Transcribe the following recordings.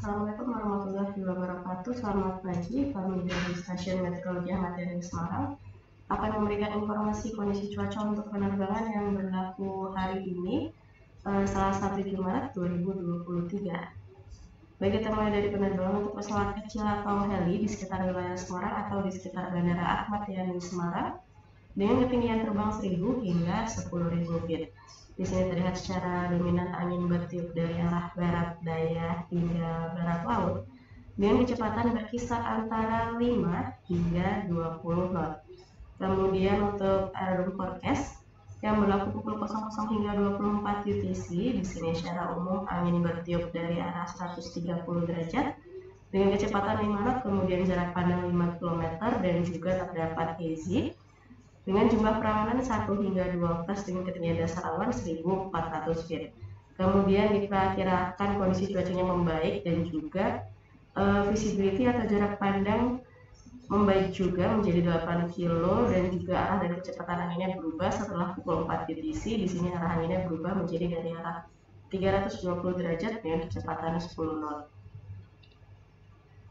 Assalamualaikum warahmatullahi wabarakatuh. Selamat pagi, kami dari Stasiun Meteorologi Ahmad Yani Semarang akan memberikan informasi kondisi cuaca untuk penerbangan yang berlaku hari ini, Selasa 7 Maret 2023. Baik, kita mulai dari penerbangan untuk pesawat kecil atau heli di sekitar wilayah Semarang atau di sekitar Bandara Ahmad Yani Semarang dengan ketinggian terbang 1000 hingga 10.000 feet. Di sini terlihat secara dominan angin bertiup dari arah barat daya hingga barat laut dengan kecepatan berkisar antara 5 hingga 20 knot. Kemudian untuk aerodrome forecast yang berlaku pukul 00 hingga 24 UTC, di sini secara umum angin bertiup dari arah 130 derajat dengan kecepatan 5 knot, kemudian jarak pandang 5 km dan juga terdapat hazy dengan jumlah peranganan 1 hingga 12 dengan ketinggian dasar awan 1400 feet. Kemudian diperkirakan kondisi cuacanya membaik dan juga visibility atau jarak pandang membaik juga menjadi 8 kilo dan juga arah dan kecepatan anginnya berubah setelah pukul 4 UTC. Di sini arah anginnya berubah menjadi dari arah 320 derajat dengan kecepatan 10 knot.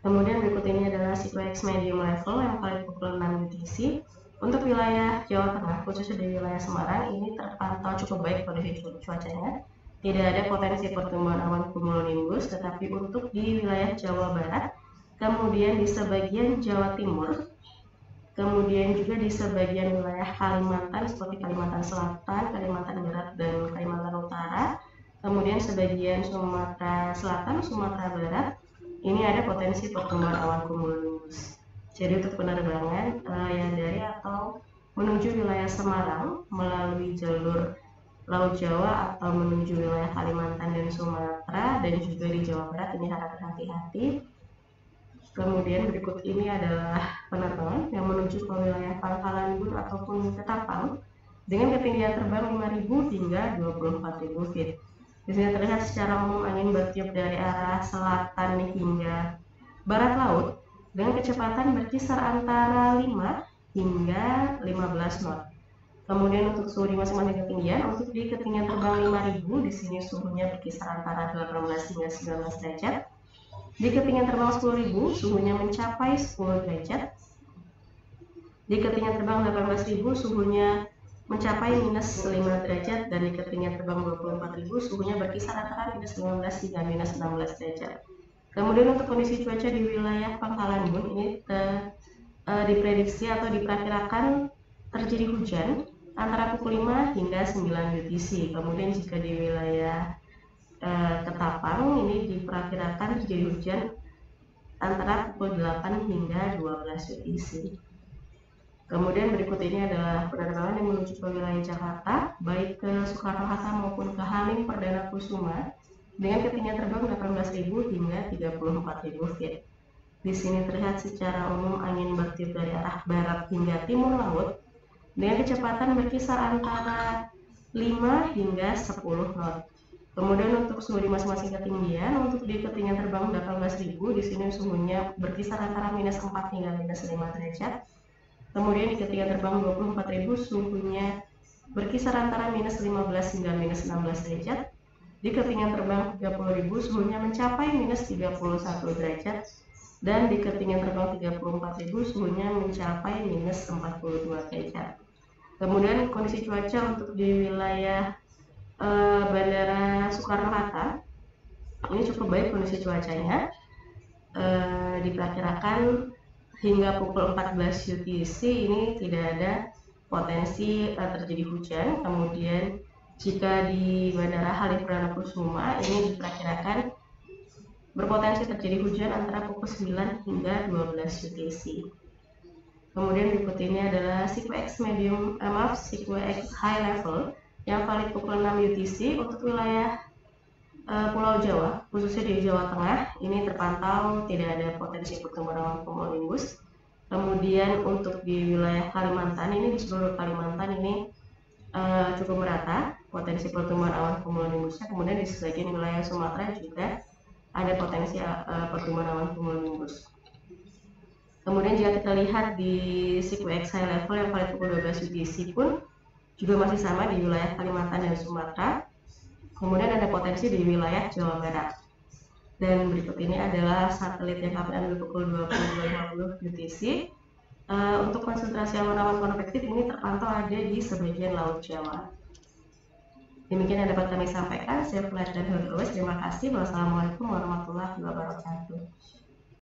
Kemudian berikut ini adalah SIQX medium level yang kali pukul 6 UTC. Untuk wilayah Jawa Tengah, khususnya di wilayah Semarang, ini terpantau cukup baik kondisi cuacanya. Tidak ada potensi pertumbuhan awan cumulonimbus, tetapi untuk di wilayah Jawa Barat, kemudian di sebagian Jawa Timur, kemudian juga di sebagian wilayah Kalimantan seperti Kalimantan Selatan, Kalimantan Barat, dan Kalimantan Utara, kemudian sebagian Sumatera Selatan, Sumatera Barat, ini ada potensi pertumbuhan awan cumulonimbus. Jadi untuk penerbangan yang dari atau menuju wilayah Semarang melalui jalur Laut Jawa atau menuju wilayah Kalimantan dan Sumatera dan juga di Jawa Barat ini harap berhati-hati. Kemudian berikut ini adalah penerbangan yang menuju ke wilayah Pangkalan Bun ataupun Ketapang dengan ketinggian terbang 5.000 hingga 24.000 feet. Di sini terlihat secara umum angin bertiup dari arah selatan hingga barat laut dengan kecepatan berkisar antara 5 hingga 15 knot. Kemudian untuk suhu di masing-masing ketinggian, untuk di ketinggian terbang 5000 di sini suhunya berkisar antara 18 hingga 19 derajat. Di ketinggian terbang 10000 suhunya mencapai 10 derajat. Di ketinggian terbang 18000 suhunya mencapai minus 5 derajat dan di ketinggian terbang 24000 suhunya berkisar antara minus 15 hingga minus 16 derajat. Kemudian untuk kondisi cuaca di wilayah Pangkalan Bun ini diprediksi atau diperkirakan terjadi hujan antara pukul 5 hingga 9 UTC. Kemudian jika di wilayah Ketapang ini diperkirakan terjadi hujan antara pukul 8 hingga 12 UTC. Kemudian berikut ini adalah penerbangan yang menuju ke wilayah Jakarta, baik ke Soekarno-Hatta maupun ke Halim Perdana Kusuma dengan ketinggian terbang 18.000 hingga 34.000 feet. Di sini terlihat secara umum angin bertiup dari arah barat hingga timur laut dengan kecepatan berkisar antara 5 hingga 10 knot. Kemudian untuk suhu di masing-masing ketinggian, untuk di ketinggian terbang 18.000 di sini suhunya berkisar antara minus 4 hingga minus 5 derajat. Kemudian di ketinggian terbang 24.000 suhunya berkisar antara minus 15 hingga minus 16 derajat. Di ketinggian terbang 30.000 suhunya mencapai minus 31 derajat dan di ketinggian terbang 34.000 suhunya mencapai minus 42 derajat. Kemudian kondisi cuaca untuk di wilayah Bandara Soekarno-Hatta ini cukup baik kondisi cuacanya. Diperkirakan hingga pukul 14 UTC ini tidak ada potensi terjadi hujan. Kemudian jika di Bandara Halim Perdana Kusuma ini diperkirakan berpotensi terjadi hujan antara pukul 9 hingga 12 UTC. Kemudian berikut ini adalah SIQX high level yang valid pukul 6 UTC untuk wilayah Pulau Jawa, khususnya di Jawa Tengah ini terpantau tidak ada potensi pertumbuhan awan cumulonimbus. Kemudian untuk di wilayah Kalimantan ini di seluruh Kalimantan ini cukup merata potensi pertumbuhan awan cumulonimbusnya. Kemudian di sebagian wilayah Sumatera juga ada potensi pertumbuhan awan cumulonimbus. Kemudian jika kita lihat di SIQX high level yang valid pukul 12 UTC pun juga masih sama di wilayah Kalimantan dan Sumatera. Kemudian ada potensi di wilayah Jawa Barat. Dan berikut ini adalah satelit yang kami ambil pukul 22.50 UTC. Untuk konsentrasi awan-awan konvektif ini terpantau ada di sebagian Laut Jawa. Demikian yang dapat kami sampaikan. Saya Flight dan Terima kasih. Wassalamualaikum warahmatullahi wabarakatuh.